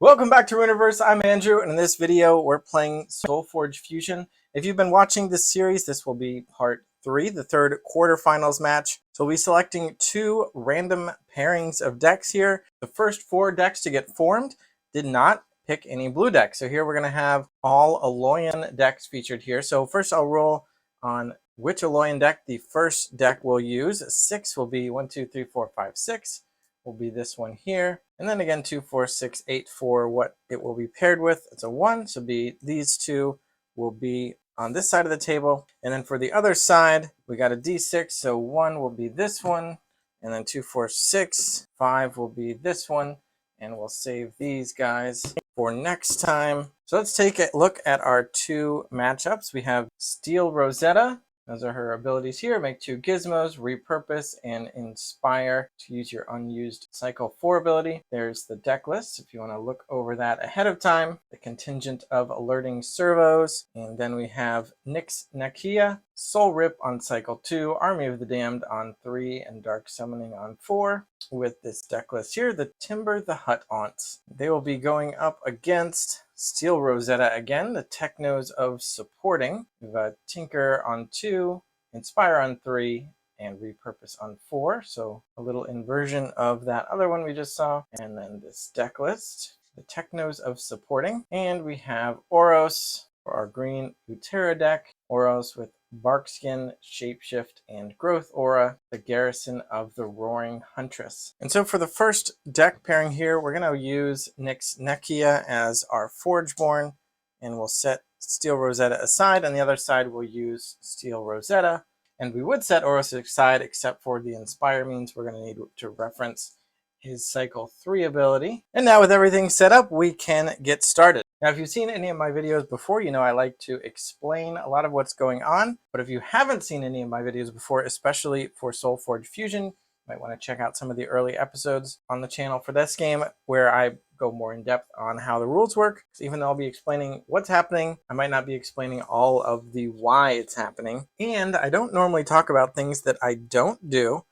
Welcome back to Universe. I'm Andrew, and in this video, we're playing SolForge Fusion. If you've been watching this series, this will be part 3, the third quarterfinals match. So we'll be selecting 2 random pairings of decks here. The first 4 decks to get formed did not pick any blue decks. So here we're going to have all Aloyan decks featured here. So first I'll roll on which Aloyan deck the first deck will use. 6 will be 1, 2, 3, 4, 5, 6. Will be this one here, and then again 2, 4, 6, 8 for what it will be paired with. It's a 1, so these 2 will be on this side of the table, and then for the other side we got a d6, so 1 will be this one, and then 2, 4, 6, 5 will be this one, and we'll save these guys for next time. So let's take a look at our 2 matchups. We have Steel Rosetta. Those are her abilities here. Make 2 gizmos, repurpose, and inspire to use your unused cycle 4 ability. There's the deck list if you want to look over that ahead of time. The contingent of alerting servos. And then we have Nyx Nakia, Soul Rip on cycle 2, Army of the Damned on 3, and Dark Summoning on 4. With this deck list here, the Timber the Hutt Aunts. They will be going up against Steel Rosetta again, the Technos of supporting. We've got Tinker on 2, Inspire on 3, and Repurpose on 4. So a little inversion of that other one we just saw. And then this deck list, the Technos of supporting. And we have Oros for our green Utera deck. Oros with Barkskin, Shapeshift, and Growth Aura, the Garrison of the Roaring Huntress. And so for the first deck pairing here, we're going to use Nyx Nakia as our Forgeborn, and we'll set Steel Rosetta aside. On the other side, we'll use Steel Rosetta, and we would set Oros aside, except for the Inspire means we're going to need to reference his cycle 3 ability. And now with everything set up, we can get started. Now, if you've seen any of my videos before, you know I like to explain a lot of what's going on. But if you haven't seen any of my videos before, especially for SolForge Fusion, you might want to check out some of the early episodes on the channel for this game, where I go more in depth on how the rules work. So even though I'll be explaining what's happening, I might not be explaining all of the why it's happening. And I don't normally talk about things that I don't do.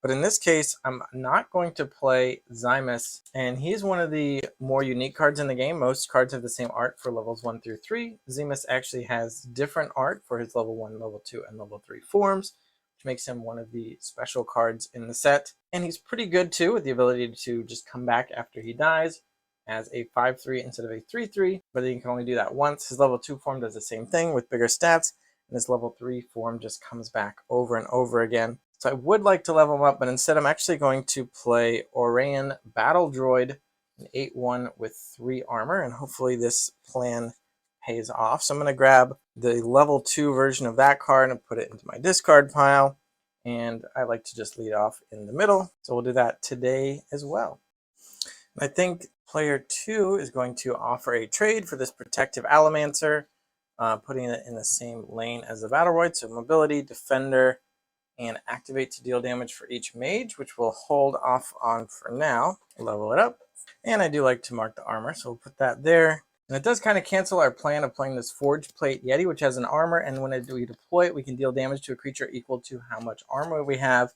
But in this case, I'm not going to play Zymus, and he's one of the more unique cards in the game. Most cards have the same art for levels 1 through 3. Zymus actually has different art for his level 1, level 2, and level 3 forms, which makes him one of the special cards in the set. And he's pretty good too, with the ability to just come back after he dies as a 5/3 instead of a 3/3, but he can only do that once. His level 2 form does the same thing with bigger stats, and his level 3 form just comes back over and over again. So I would like to level him up, but instead I'm actually going to play Orayan Battle Droid, an 8/1 with 3 armor, and hopefully this plan pays off. So I'm going to grab the level 2 version of that card and put it into my discard pile, and I like to just lead off in the middle. So we'll do that today as well. And I think player 2 is going to offer a trade for this Protective Allomancer, putting it in the same lane as the Battle Droid, so Mobility, Defender, and Activate to deal damage for each mage, which we'll hold off on for now. Level it up. And I do like to mark the armor, so we'll put that there. And it does kind of cancel our plan of playing this Forge Plate Yeti, which has an armor, and when we deploy it, we can deal damage to a creature equal to how much armor we have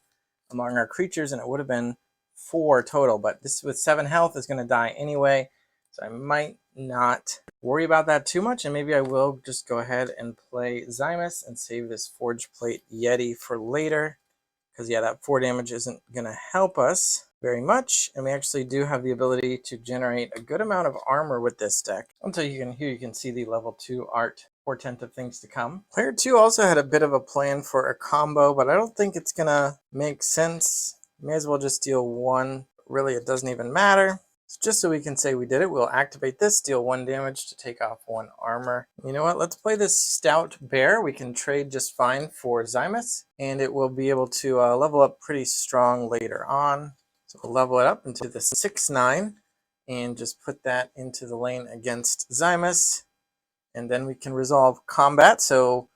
among our creatures, and it would have been 4 total, but this with 7 health is going to die anyway, so I might not worry about that too much, and maybe I will just go ahead and play Zymus and save this Forge Plate Yeti for later, because yeah, that 4 damage isn't going to help us very much, and we actually do have the ability to generate a good amount of armor with this deck. Until here you can see the level 2 art, portent of things to come. Player 2 also had a bit of a plan for a combo, but I don't think it's going to make sense. May as well just deal 1. Really, it doesn't even matter. Just so we can say we did it, we'll activate this, deal 1 damage to take off 1 armor. You know what, let's play this Stout Bear. We can trade just fine for Zymus, and it will be able to level up pretty strong later on. So we'll level it up into the 6/9, and just put that into the lane against Zymus. And then we can resolve combat, so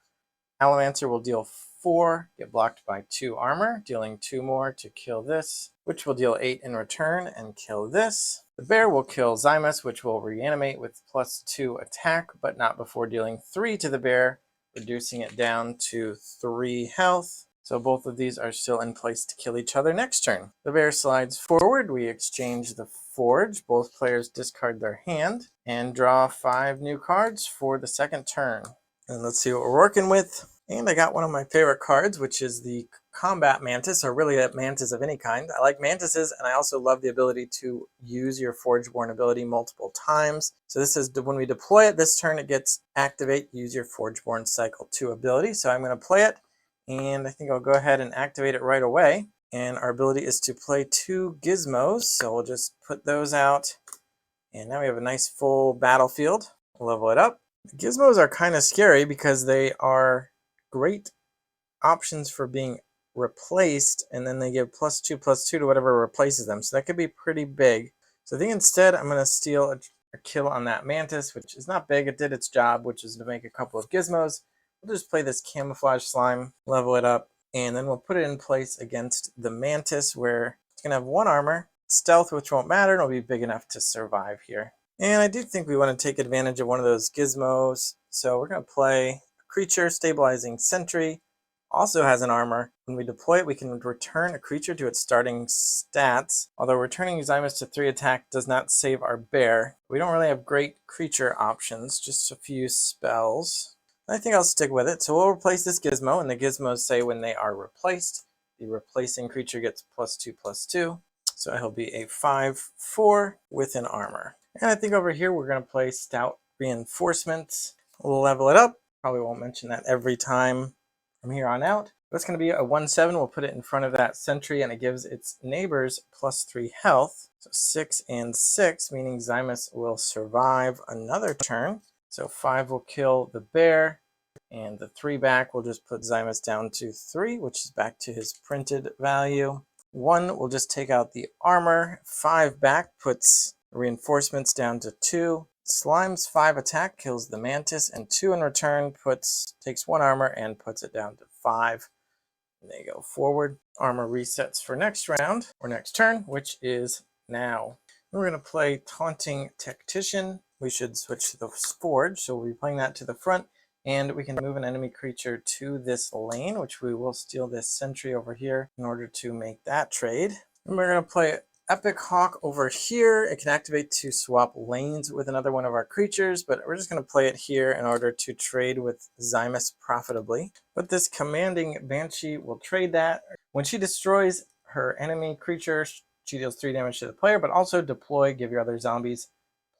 Allomancer will deal 4, get blocked by 2 armor, dealing 2 more to kill this, which will deal 8 in return and kill this. The bear will kill Zymus, which will reanimate with +2 attack, but not before dealing 3 to the bear, reducing it down to 3 health. So both of these are still in place to kill each other next turn. The bear slides forward. We exchange the forge. Both players discard their hand and draw 5 new cards for the second turn. And let's see what we're working with. And I got one of my favorite cards, which is the Combat Mantis, or really a Mantis of any kind. I like Mantises, and I also love the ability to use your Forgeborn ability multiple times. So this is when we deploy it this turn, it gets activate, use your Forgeborn Cycle 2 ability. So I'm going to play it, and I think I'll go ahead and activate it right away. And our ability is to play 2 gizmos, so we'll just put those out. And now we have a nice full battlefield. We'll level it up. The gizmos are kind of scary because they are great options for being replaced, and then they give +2/+2 to whatever replaces them. So that could be pretty big. So I think instead I'm going to steal a kill on that Mantis, which is not big. It did its job, which is to make a couple of gizmos. We'll just play this Camouflage Slime, level it up, and then we'll put it in place against the Mantis, where it's going to have 1 armor, stealth, which won't matter, and it'll be big enough to survive here. And I do think we want to take advantage of one of those gizmos. So we're going to play a creature, Stabilizing Sentry. Also has an armor. When we deploy it, we can return a creature to its starting stats. Although returning Zymus to 3 attack does not save our bear. We don't really have great creature options, just a few spells. I think I'll stick with it. So we'll replace this gizmo, and the gizmos say when they are replaced, the replacing creature gets +2/+2. So he'll be a 5/4 with an armor. And I think over here we're going to play Stout Reinforcements. We'll level it up. Probably won't mention that every time from here on out. But it's going to be a 1/7. We'll put it in front of that sentry, and it gives its neighbors +3 health. So 6 and 6, meaning Zymus will survive another turn. So 5 will kill the bear, and the 3 back will just put Zymus down to 3, which is back to his printed value. 1 will just take out the armor. 5 back puts reinforcements down to 2. Slime's 5 attack kills the Mantis, and 2 in return takes 1 armor and puts it down to 5. And they go forward. Armor resets for next round, or next turn, which is now. We're going to play Taunting Tactician. We should switch to the Forge, so we'll be playing that to the front, and we can move an enemy creature to this lane, which we will steal this sentry over here in order to make that trade. And we're going to play Epic Hawk over here. It can activate to swap lanes with another one of our creatures, but we're just going to play it here in order to trade with Zymus profitably. But this Commanding Banshee will trade that. When she destroys her enemy creature, she deals 3 damage to the player, but also deploy, give your other zombies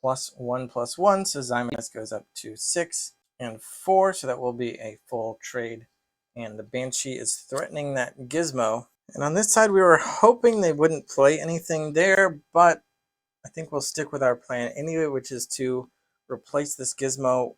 +1/+1, so Zymus goes up to 6 and 4, so that will be a full trade. And the Banshee is threatening that gizmo. And on this side, we were hoping they wouldn't play anything there, but I think we'll stick with our plan anyway, which is to replace this gizmo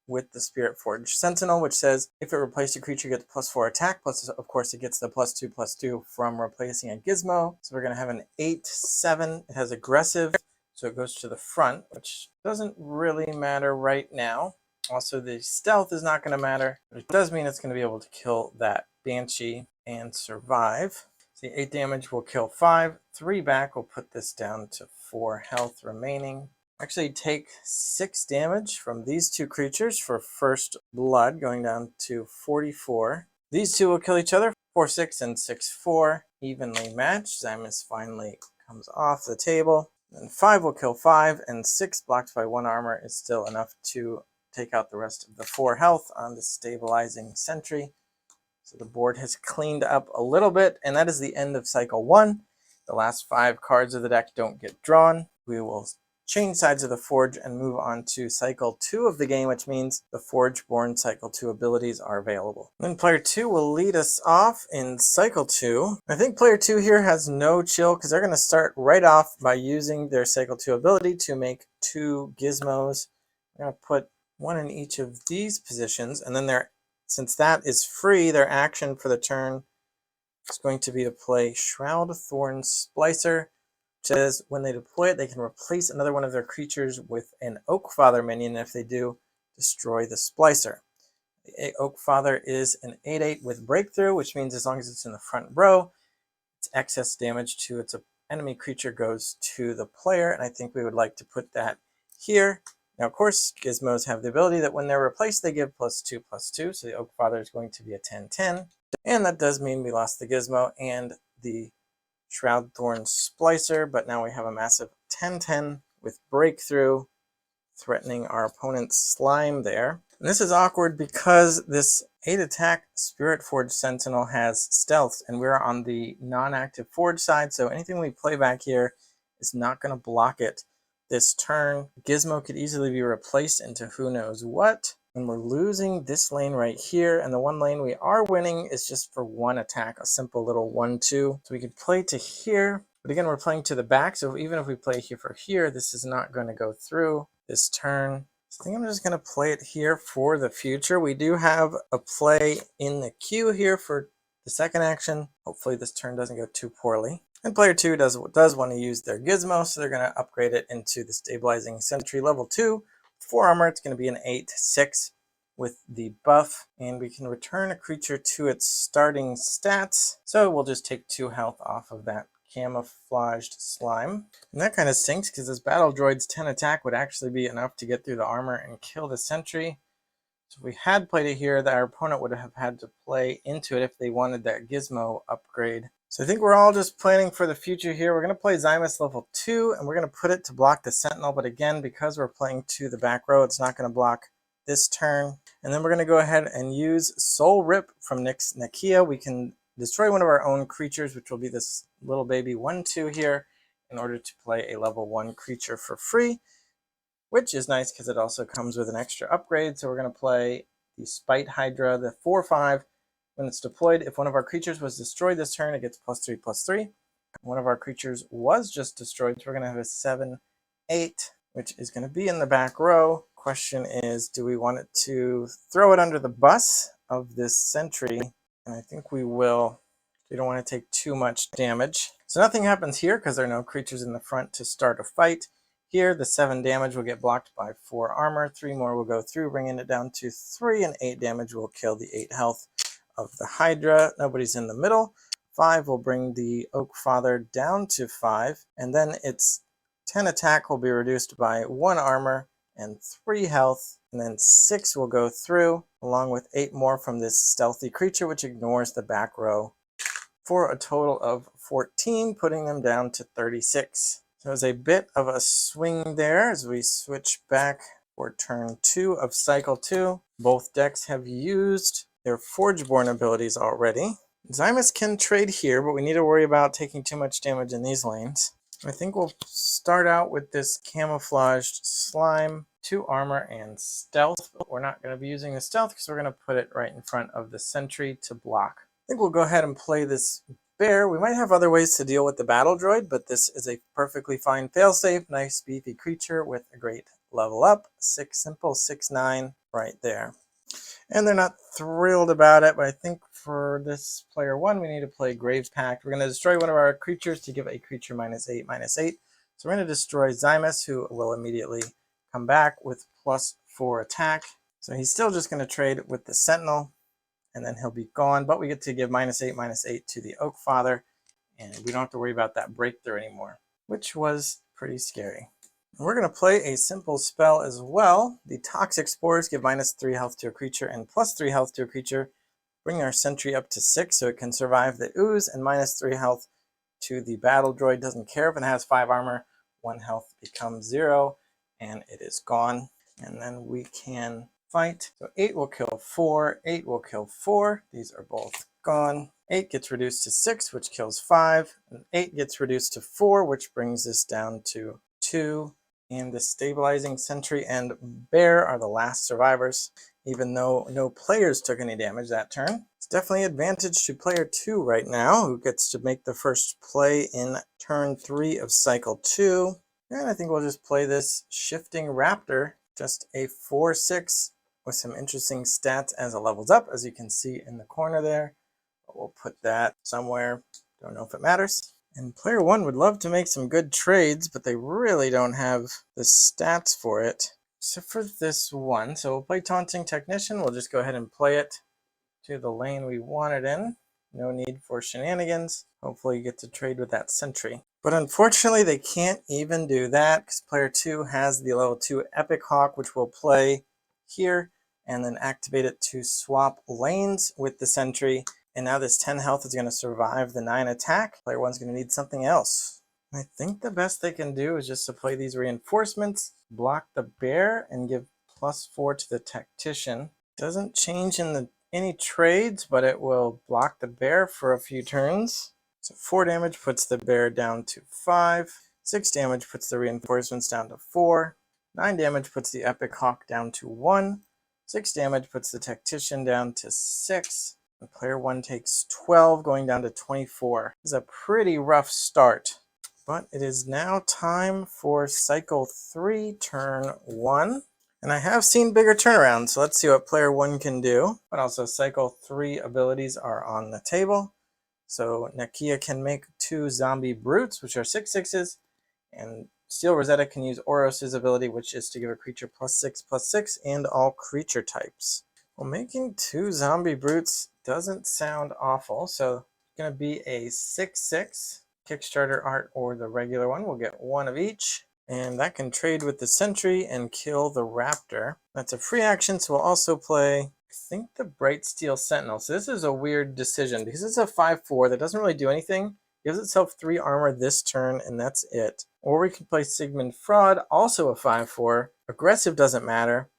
with the Spirit Forge Sentinel, which says if it replaces a creature, you get the +4 attack, plus of course it gets the +2/+2 from replacing a gizmo. So we're going to have an 8/7. It has aggressive, so it goes to the front, which doesn't really matter right now. Also, the stealth is not going to matter, but it does mean it's going to be able to kill that Banshee and survive. See, 8 damage will kill 5. 3 back will put this down to 4 health remaining. Actually take 6 damage from these 2 creatures for first blood, going down to 44. These 2 will kill each other, 4/6 and 6/4, evenly matched. Zymus finally comes off the table. Then 5 will kill 5, and 6 blocked by 1 armor is still enough to take out the rest of the 4 health on the Stabilizing Sentry. So the board has cleaned up a little bit, and that is the end of Cycle 1. The last 5 cards of the deck don't get drawn. We will change sides of the Forge and move on to Cycle 2 of the game, which means the Forgeborn Cycle 2 abilities are available. Then Player 2 will lead us off in Cycle 2. I think Player 2 here has no chill because they're going to start right off by using their Cycle 2 ability to make 2 gizmos. They're going to put 1 in each of these positions, and then since that is free, their action for the turn is going to be to play Shroud Thorn Splicer, which says when they deploy it, they can replace another one of their creatures with an Oakfather minion. If they do, destroy the Splicer. The Oakfather is an 8/8 with Breakthrough, which means as long as it's in the front row, its excess damage to its enemy creature goes to the player, and I think we would like to put that here. Now, of course, gizmos have the ability that when they're replaced, they give +2/+2, so the Oakfather is going to be a 10/10. And that does mean we lost the Gizmo and the Shroud Thorn Splicer, but now we have a massive 10-10 with Breakthrough, threatening our opponent's slime there. And this is awkward because this 8 attack Spirit Forge Sentinel has stealth, and we're on the non-active Forge side, so anything we play back here is not going to block it this turn. Gizmo could easily be replaced into who knows what, and we're losing this lane right here, and the one lane we are winning is just for one attack, a simple little 1-2. So we could play to here, but again, we're playing to the back, so even if we play here for here, this is not going to go through this turn. So I think I'm just going to play it here for the future. We do have a play in the queue here for the second action. Hopefully this turn doesn't go too poorly. And player 2 does want to use their Gizmo, so they're going to upgrade it into the Stabilizing Sentry level 2. 4 armor, it's going to be an 8/6 with the buff, and we can return a creature to its starting stats. So we'll just take 2 health off of that camouflaged slime. And that kind of stinks because this battle droid's 10 attack would actually be enough to get through the armor and kill the sentry. So if we had played it here, our opponent would have had to play into it if they wanted that Gizmo upgrade. So I think we're all just planning for the future here. We're going to play Zymus level 2, and we're going to put it to block the Sentinel. But again, because we're playing to the back row, it's not going to block this turn. And then we're going to go ahead and use Soul Rip from Nakia. We can destroy one of our own creatures, which will be this little baby 1-2 here, in order to play a level 1 creature for free, which is nice because it also comes with an extra upgrade. So we're going to play the Spite Hydra, the 4/5. When it's deployed, if one of our creatures was destroyed this turn, it gets +3/+3. One of our creatures was just destroyed, so we're going to have a 7/8, which is going to be in the back row. Question is, do we want it to throw it under the bus of this sentry? And I think we will. We don't want to take too much damage. So nothing happens here because there are no creatures in the front to start a fight. Here, the 7 damage will get blocked by 4 armor. 3 more will go through, bringing it down to 3, and 8 damage will kill the 8 health of the Hydra. Nobody's in the middle. 5 will bring the Oak Father down to 5, and then its 10 attack will be reduced by 1 armor and 3 health, and then 6 will go through, along with 8 more from this stealthy creature, which ignores the back row, for a total of 14, putting them down to 36. So there's a bit of a swing there as we switch back for turn 2 of cycle 2. Both decks have used their Forgeborn abilities already. Zymus can trade here, but we need to worry about taking too much damage in these lanes. I think we'll start out with this camouflaged slime, 2 armor and stealth, but we're not going to be using the stealth because we're going to put it right in front of the sentry to block. I think we'll go ahead and play this bear. We might have other ways to deal with the battle droid, but this is a perfectly fine failsafe, nice beefy creature with a great level up. 6/9 right there. And they're not thrilled about it, but I think for this player 1, we need to play Graves Pact. We're going to destroy one of our creatures to give a creature -8/-8. So we're going to destroy Zymus, who will immediately come back with +4 attack. So he's still just going to trade with the Sentinel, and then he'll be gone. But we get to give -8/-8 to the Oak Father, and we don't have to worry about that breakthrough anymore, which was pretty scary. We're going to play a simple spell as well. The Toxic Spores give -3 health to a creature and +3 health to a creature, bring our sentry up to 6 so it can survive the ooze, and -3 health to the battle droid. Doesn't care if it has 5 armor, 1 health becomes 0, and it is gone. And then we can fight. So 8 will kill 4, 8 will kill 4. These are both gone. 8 gets reduced to 6, which kills 5, and 8 gets reduced to 4, which brings this down to 2. And the Stabilizing Sentry and Bear are the last survivors, even though no players took any damage that turn. It's definitely advantage to player 2 right now, who gets to make the first play in turn 3 of cycle 2. And I think we'll just play this Shifting Raptor, just a 4/6 with some interesting stats as it levels up, as you can see in the corner there. But we'll put that somewhere, don't know if it matters. And player 1 would love to make some good trades, but they really don't have the stats for it. So for this one, so we'll play Taunting Technician. We'll just go ahead and play it to the lane we want it in. No need for shenanigans. Hopefully you get to trade with that sentry. But unfortunately, they can't even do that because player 2 has the level 2 Epic Hawk, which we'll play here and then activate it to swap lanes with the sentry. And now this 10 health is going to survive the 9 attack. Player 1's going to need something else. I think the best they can do is just to play these reinforcements, block the bear, and give +4 to the tactician. Doesn't change in any trades, but it will block the bear for a few turns. So 4 damage puts the bear down to 5. 6 damage puts the reinforcements down to 4. 9 damage puts the epic hawk down to 1. 6 damage puts the tactician down to 6. And player 1 takes 12, going down to 24. This is a pretty rough start. But it is now time for cycle 3, turn 1. And I have seen bigger turnarounds, so let's see what player 1 can do. But also cycle 3 abilities are on the table. So Nakia can make 2 zombie brutes, which are 6/6s. And Steel Rosetta can use Oros' ability, which is to give a creature +6/+6 and all creature types. Well, making 2 zombie brutes doesn't sound awful, so it's going to be a 6/6 Kickstarter art or the regular one. We'll get 1 of each, and that can trade with the sentry and kill the raptor. That's a free action, so we'll also play, I think, the Bright Steel Sentinel. So this is a weird decision because it's a 5/4 that doesn't really do anything. Gives itself 3 armor this turn, and that's it. Or we can play Sigmund Fraud, also a 5/4. Aggressive doesn't matter,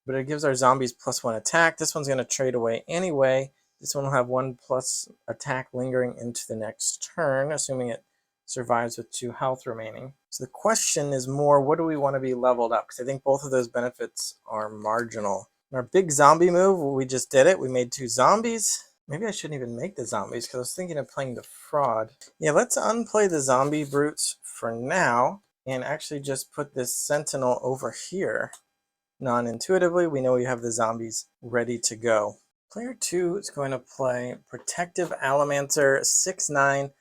but it gives our zombies +1 attack. This one's going to trade away anyway. This one will have 1+ attack lingering into the next turn, assuming it survives with 2 health remaining. So the question is more, what do we want to be leveled up? Because I think both of those benefits are marginal. In our big zombie move, we just did it. We made 2 zombies. Maybe I shouldn't even make the zombies because I was thinking of playing the fraud. Yeah, let's unplay the zombie brutes for now and actually just put this sentinel over here. Non-intuitively, we know we have the zombies ready to go. Player 2 is going to play Protective Allomancer, 6/9,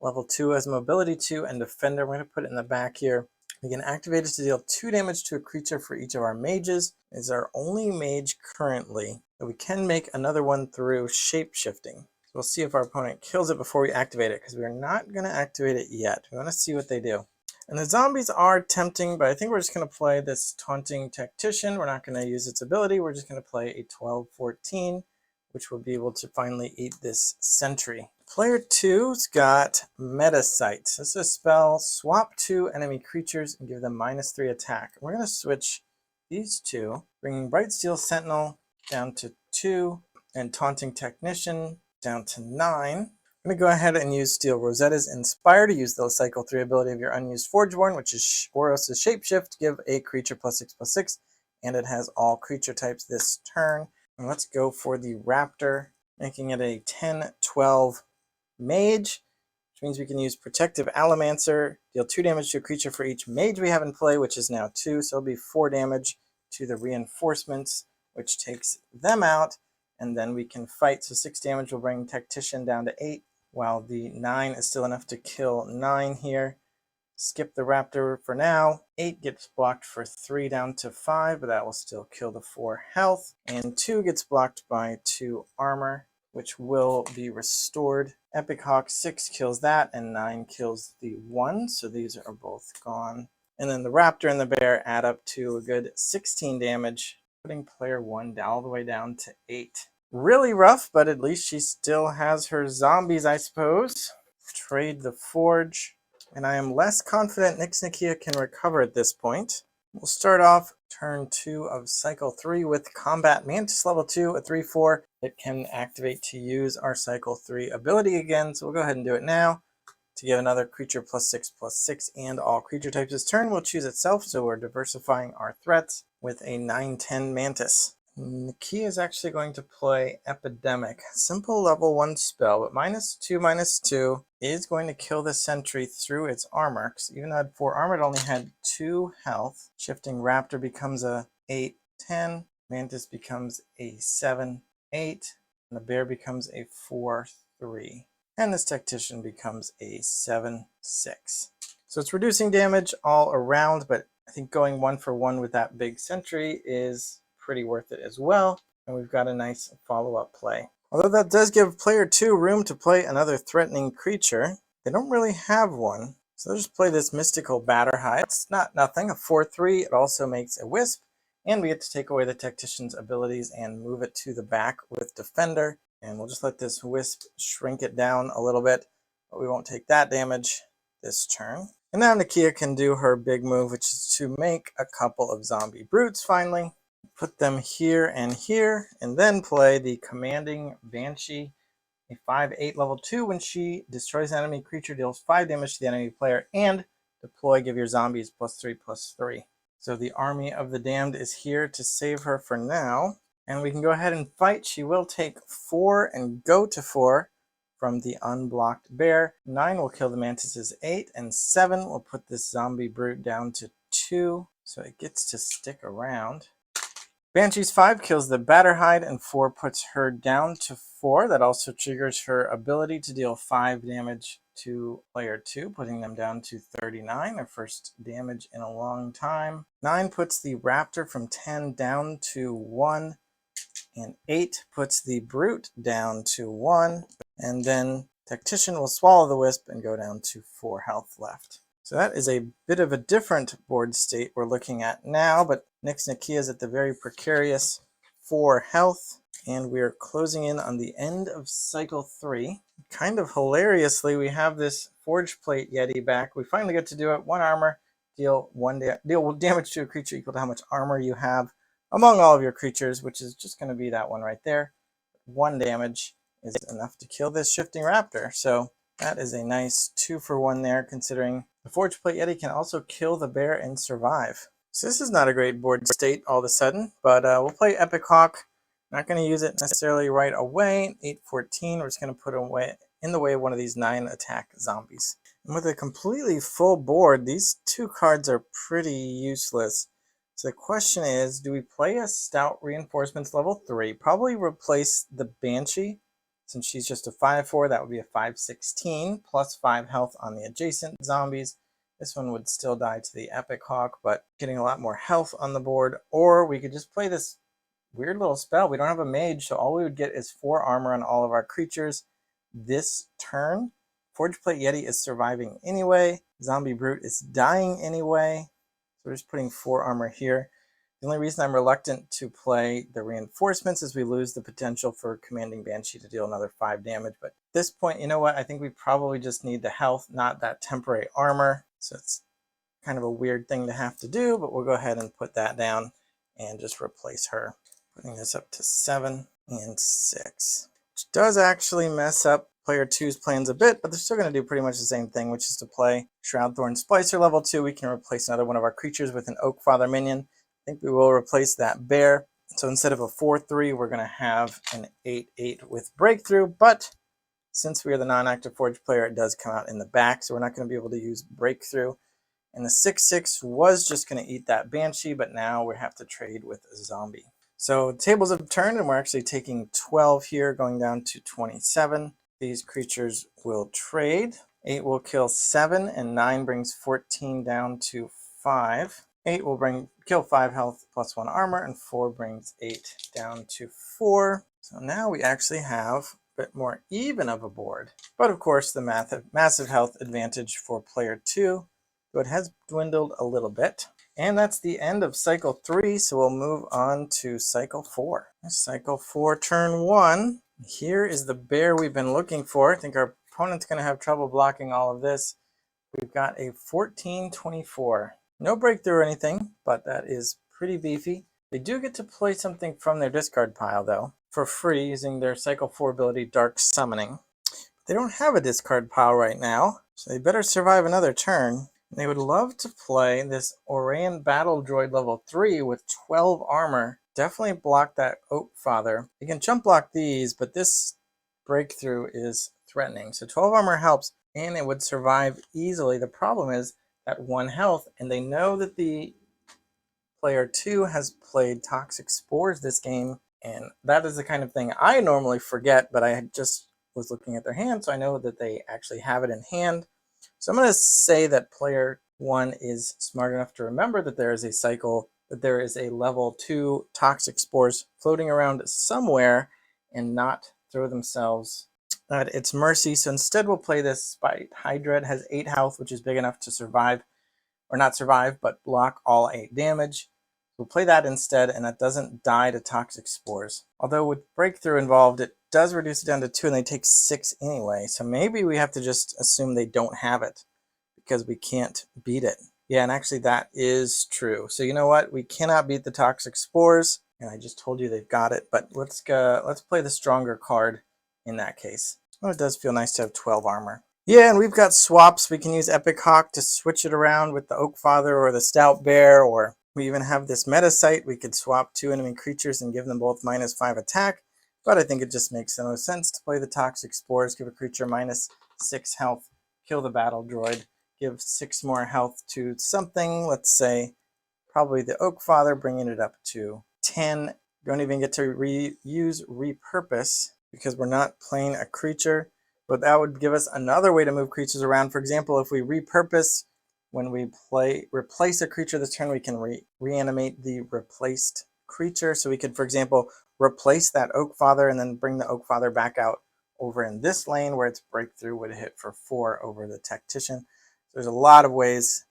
level 2 as mobility 2 and defender. We're going to put it in the back here. We can activate it to deal 2 damage to a creature for each of our mages. It's our only mage currently, but we can make another one through shape-shifting. So we'll see if our opponent kills it before we activate it, because we're not going to activate it yet. We want to see what they do. And the zombies are tempting, but I think we're just going to play this Taunting Tactician. We're not going to use its ability. We're just going to play a 12/14, which will be able to finally eat this sentry. Player 2's got Metasight. This is a spell, swap 2 enemy creatures and give them -3 attack. We're going to switch these 2, bringing Bright Steel Sentinel down to 2 and Taunting Technician down to 9. I'm going to go ahead and use Steel Rosetta's Inspire to use the cycle 3 ability of your unused Forgeborn, which is Oros' Shapeshift, give a creature +6/+6, and it has all creature types this turn. And let's go for the Raptor, making it a 10/12 mage, which means we can use Protective Allomancer, deal 2 damage to a creature for each mage we have in play, which is now 2, so it'll be 4 damage to the reinforcements, which takes them out, and then we can fight. So 6 damage will bring Tactician down to 8, while the 9 is still enough to kill 9 here. Skip the Raptor for now. 8 gets blocked for 3 down to 5, but that will still kill the 4 health. And 2 gets blocked by 2 armor, which will be restored. Epic Hawk 6 kills that, and 9 kills the 1, so these are both gone. And then the Raptor and the Bear add up to a good 16 damage, putting player 1 all the way down to 8. Really rough, but at least she still has her zombies, I suppose. Trade the Forge. And I am less confident Nyx Nakia can recover at this point. We'll start off turn 2 of cycle 3 with Combat Mantis level 2, a 3/4. It can activate to use our cycle 3 ability again, so we'll go ahead and do it now. To give another creature +6/+6 and all creature types this turn, will choose itself, so we're diversifying our threats with a 9/10 Mantis. Nakia is actually going to play Epidemic. Simple level 1 spell, but -2/-2 is going to kill the sentry through its armor. Because even though it had 4 armor, it only had 2 health. Shifting Raptor becomes a 8/10. Mantis becomes a 7/8. And the Bear becomes a 4/3. And this Tactician becomes a 7/6. So it's reducing damage all around, but I think going 1-for-1 with that big sentry is pretty worth it as well, and we've got a nice follow-up play. Although that does give player 2 room to play another threatening creature, they don't really have one, so they'll just play this Mystical Batterhide. It's not nothing, a 4/3. It also makes a Wisp, and we get to take away the Tactician's abilities and move it to the back with Defender, And we'll just let this wisp shrink it down a little bit, but we won't take that damage this turn. And now Nakia can do her big move, which is to make a couple of zombie brutes finally. Put them here, and then play the Commanding Banshee, a 5/8 level 2. When she destroys an enemy creature, deals 5 damage to the enemy player, and deploy, give your zombies +3/+3. So the Army of the Damned is here to save her for now. And we can go ahead and fight. She will take 4 and go to 4 from the unblocked bear. 9 will kill the mantis's 8, and 7 will put this zombie brute down to 2. So it gets to stick around. Banshee's 5 kills the Batterhide, and 4 puts her down to 4. That also triggers her ability to deal 5 damage to player 2, putting them down to 39, their first damage in a long time. 9 puts the Raptor from 10 down to 1. And 8 puts the Brute down to 1. And then Tactician will swallow the Wisp and go down to 4 health left. So that is a bit of a different board state we're looking at now, but Nyx Nakia is at the very precarious 4 health. And we're closing in on the end of cycle 3. Kind of hilariously, we have this Forge Plate Yeti back. We finally get to do it. 1 armor, deal damage to a creature equal to how much armor you have among all of your creatures, which is just going to be that one right there. 1 damage is enough to kill this Shifting Raptor. So that is a nice 2-for-1 there, considering the Forge Plate Yeti can also kill the bear and survive. So this is not a great board state all of a sudden, but we'll play Epic Hawk. Not going to use it necessarily right away. 8/14, we're just going to put away in the way of one of these 9 attack zombies. And with a completely full board, these 2 cards are pretty useless. So the question is, do we play a Stout Reinforcements level 3? Probably replace the Banshee. Since she's just a 5/4, that would be a 5/16, plus 5 health on the adjacent zombies. This one would still die to the Epic Hawk, but getting a lot more health on the board. Or we could just play this weird little spell. We don't have a mage, so all we would get is 4 armor on all of our creatures this turn. Forge Plate Yeti is surviving anyway. Zombie Brute is dying anyway. So we're just putting 4 armor here. The only reason I'm reluctant to play the reinforcements is we lose the potential for Commanding Banshee to deal another 5 damage. But at this point, you know what? I think we probably just need the health, not that temporary armor. So it's kind of a weird thing to have to do, but we'll go ahead and put that down and just replace her. Putting this up to 7 and 6. Which does actually mess up player 2's plans a bit, but they're still going to do pretty much the same thing, which is to play Shroudthorn Splicer level 2. We can replace another one of our creatures with an Oakfather minion. I think we will replace that bear. So instead of a 4/3, we're going to have an 8/8 with Breakthrough, but since we are the non-active Forge player, it does come out in the back, so we're not going to be able to use Breakthrough. And the 6/6 was just going to eat that Banshee, but now we have to trade with a zombie. So tables have turned, and we're actually taking 12 here, going down to 27. These creatures will trade. 8 will kill 7, and 9 brings 14 down to 5. 8 will kill 5 health plus 1 armor, and 4 brings 8 down to 4. So now we actually have a bit more even of a board. But of course, the massive health advantage for player 2, though it has dwindled a little bit. And that's the end of cycle 3, so we'll move on to cycle 4. Cycle 4, turn 1. Here is the bear we've been looking for. I think our opponent's going to have trouble blocking all of this. We've got a 14/24. No breakthrough or anything, but that is pretty beefy. They do get to play something from their discard pile, though, for free using their cycle 4 ability, Dark Summoning. They don't have a discard pile right now, so they better survive another turn. They would love to play this Orion Battle Droid level 3 with 12 armor. Definitely block that Oakfather. You can jump block these, but this Breakthrough is threatening. So 12 armor helps, and it would survive easily. The problem is that 1 health, and they know that the player 2 has played Toxic Spores this game, and that is the kind of thing I normally forget, but I just was looking at their hand, so I know that they actually have it in hand. So I'm going to say that player 1 is smart enough to remember that there is a cycle, that there is a level 2 Toxic Spores floating around somewhere, and not throw themselves at its mercy. So instead we'll play this Spite Hydra. It has 8 health, which is big enough to survive, or not survive, but block all 8 damage. We'll play that instead, and that doesn't die to Toxic Spores. Although with Breakthrough involved, it does reduce it down to 2 and they take 6 anyway. So maybe we have to just assume they don't have it because we can't beat it. Yeah, and actually that is true. So you know what? We cannot beat the toxic spores. And I just told you they've got it, but let's play the stronger card in that case. Oh, it does feel nice to have 12 armor. Yeah, and we've got swaps. We can use Epic Hawk to switch it around with the Oak Father or the Stout Bear, or we even have this meta site. We could swap 2 enemy creatures and give them both -5 attack, but I think it just makes the most sense to play the toxic spores, give a creature -6 health, kill the battle droid, give 6 more health to something, let's say probably the Oak Father, bringing it up to 10. Don't even get to use repurpose because we're not playing a creature, but that would give us another way to move creatures around. For example, if we repurpose, when we replace a creature this turn, we can reanimate the replaced creature. So we could, for example, replace that Oak Father and then bring the Oak Father back out over in this lane where its breakthrough would hit for 4 over the Tactician. There's a lot of ways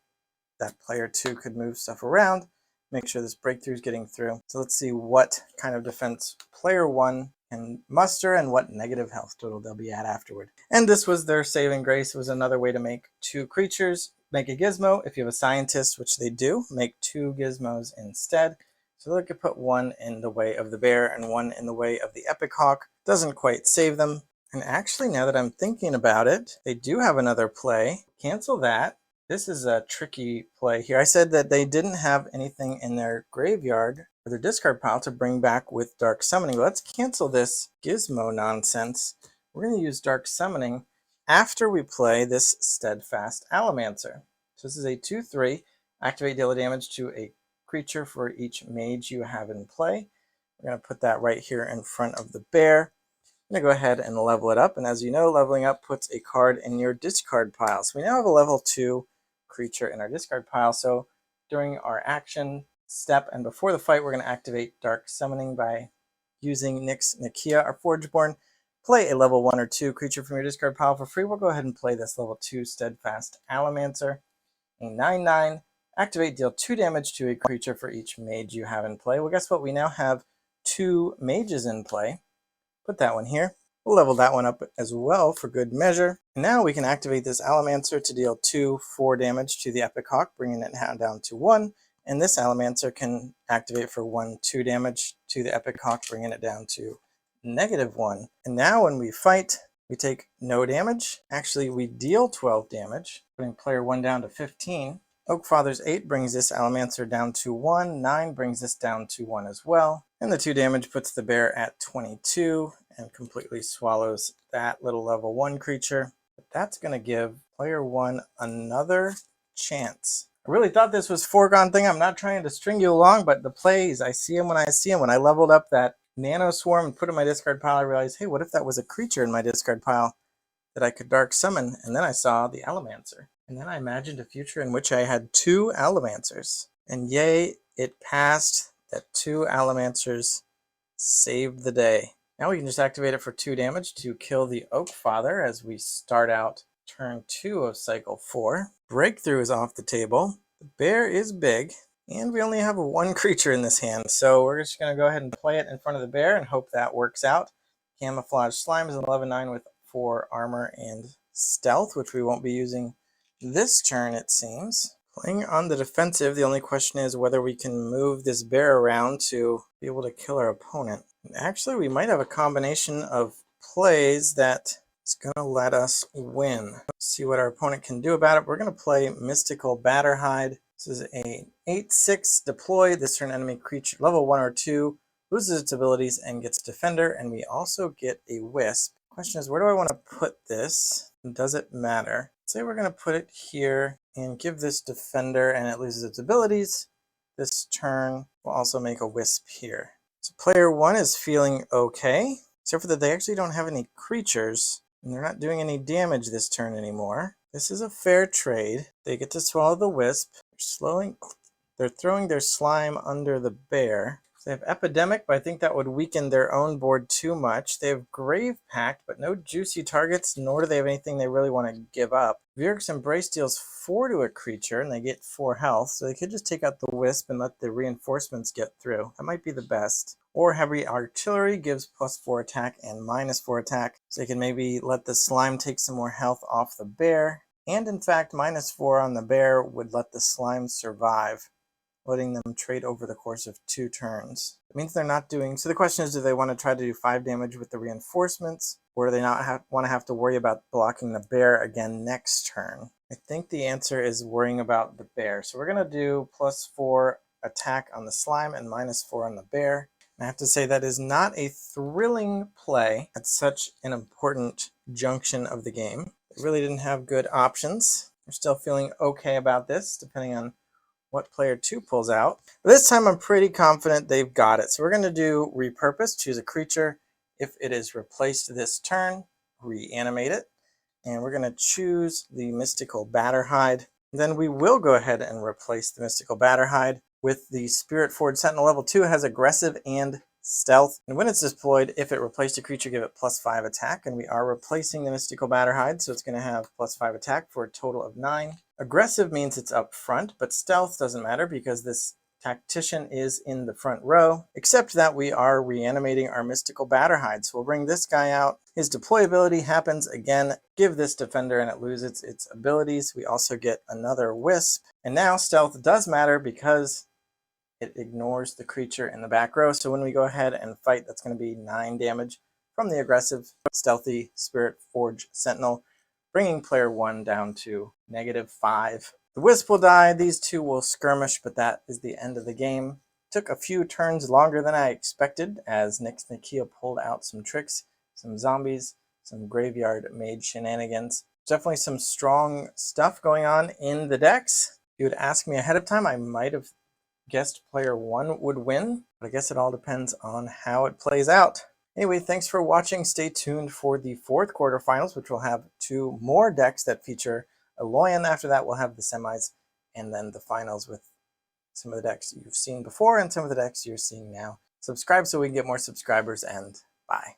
that player 2 could move stuff around, make sure this breakthrough is getting through. So let's see what kind of defense player 1 can muster and what negative health total they'll be at afterward. And this was their saving grace. It was another way to make 2 creatures, make a gizmo. If you have a scientist, which they do, make 2 gizmos instead. So they could put 1 in the way of the bear and 1 in the way of the Epic Hawk. Doesn't quite save them. And actually, now that I'm thinking about it, they do have another play. Cancel that. This is a tricky play here. I said that they didn't have anything in their graveyard or their discard pile to bring back with Dark Summoning. Let's cancel this gizmo nonsense. We're going to use Dark Summoning after we play this Steadfast Allomancer. So this is a 2/3. Activate, deal damage to a creature for each mage you have in play. We're going to put that right here in front of the bear. I'm going to go ahead and level it up. And as you know, leveling up puts a card in your discard pile. So we now have a level 2 creature in our discard pile. So during our action step and before the fight, we're going to activate Dark Summoning by using Nyx Nakia, our Forgeborn. Play a level 1 or 2 creature from your discard pile for free. We'll go ahead and play this level 2 Steadfast Allomancer. A 9/9. Activate, deal 2 damage to a creature for each mage you have in play. Well, guess what? We now have 2 mages in play. Put that one here. We'll level that one up as well for good measure. And now we can activate this Allomancer to deal 2/4 damage to the Epic Hawk, bringing it down to 1. And this Allomancer can activate for 1/2 damage to the Epic Hawk, bringing it down to -1. And now when we fight, we take no damage. Actually, we deal 12 damage, putting player 1 down to 15. Oak Father's 8 brings this Allomancer down to 1. 9 brings this down to 1 as well. And the 2 damage puts the bear at 22 and completely swallows that little level 1 creature. But that's going to give player 1 another chance. I really thought this was a foregone thing. I'm not trying to string you along, but the plays, I see them when I see them. When I leveled up that Nano Swarm and put it in my discard pile, I realized, hey, what if that was a creature in my discard pile that I could Dark Summon? And then I saw the Allomancer. And then I imagined a future in which I had 2 Allomancers. And yay, it passed. That 2 Allomancers saved the day. Now we can just activate it for 2 damage to kill the Oak Father as we start out turn 2 of cycle 4. Breakthrough is off the table. The bear is big. And we only have 1 creature in this hand. So we're just going to go ahead and play it in front of the bear and hope that works out. Camouflage Slime is an 11/9 with 4 armor and stealth, which we won't be using this turn, it seems. Playing on the defensive, the only question is whether we can move this bear around to be able to kill our opponent. And actually, we might have a combination of plays that is going to let us win. Let's see what our opponent can do about it. We're going to play Mystical Batterhide. This is a 8/6 deploy. This turn enemy creature level 1 or 2 loses its abilities and gets Defender, and we also get a Wisp. Question is, where do I want to put this? Does it matter? Say we're going to put it here and give this Defender and it loses its abilities. This turn will also make a Wisp here. So player 1 is feeling okay, except for that they actually don't have any creatures and they're not doing any damage this turn anymore. This is a fair trade. They get to swallow the Wisp. They're throwing their slime under the bear. So they have Epidemic, but I think that would weaken their own board too much. They have Grave Pact, but no juicy targets, nor do they have anything they really want to give up. Vyric's Embrace deals 4 to a creature, and they get 4 health, so they could just take out the Wisp and let the reinforcements get through. That might be the best. Or Heavy Artillery gives +4 attack and -4 attack, so they can maybe let the Slime take some more health off the Bear. And in fact, -4 on the Bear would let the Slime survive, letting them trade over the course of 2 turns. It means they're not doing... So the question is, do they want to try to do 5 damage with the reinforcements, or do they not want to have to worry about blocking the Bear again next turn? I think the answer is worrying about the Bear. So we're going to do +4 attack on the Slime and -4 on the Bear. And I have to say that is not a thrilling play at such an important junction of the game. They really didn't have good options. We're still feeling okay about this, depending on what player 2 pulls out. But this time I'm pretty confident they've got it. So we're going to do Repurpose, choose a creature. If it is replaced this turn, reanimate it. And we're going to choose the Mystical Batterhide. Then we will go ahead and replace the Mystical Batterhide with the Spirit Forge Sentinel. Level 2 has Aggressive and Stealth. And when it's deployed, if it replaced a creature, give it +5 attack. And we are replacing the Mystical Batterhide, so it's going to have +5 attack for a total of 9. Aggressive means it's up front, but Stealth doesn't matter because this Tactician is in the front row, except that we are reanimating our Mystical Batterhide. So we'll bring this guy out. His deployability happens again. Give this defender and it loses its abilities. We also get another Wisp. And now Stealth does matter because it ignores the creature in the back row. So when we go ahead and fight, that's going to be 9 damage from the aggressive, stealthy Spirit Forge Sentinel, bringing player 1 down to -5. The Wisp will die, these 2 will skirmish, but that is the end of the game. Took a few turns longer than I expected, as Nix Nakia pulled out some tricks, some zombies, some graveyard mage shenanigans. Definitely some strong stuff going on in the decks. If you would ask me ahead of time, I might have guessed player 1 would win, but I guess it all depends on how it plays out. Anyway, thanks for watching. Stay tuned for the 4th quarterfinals, which will have 2 more decks that feature Aloyan. After that, we'll have the semis, and then the finals with some of the decks you've seen before and some of the decks you're seeing now. Subscribe so we can get more subscribers, and bye.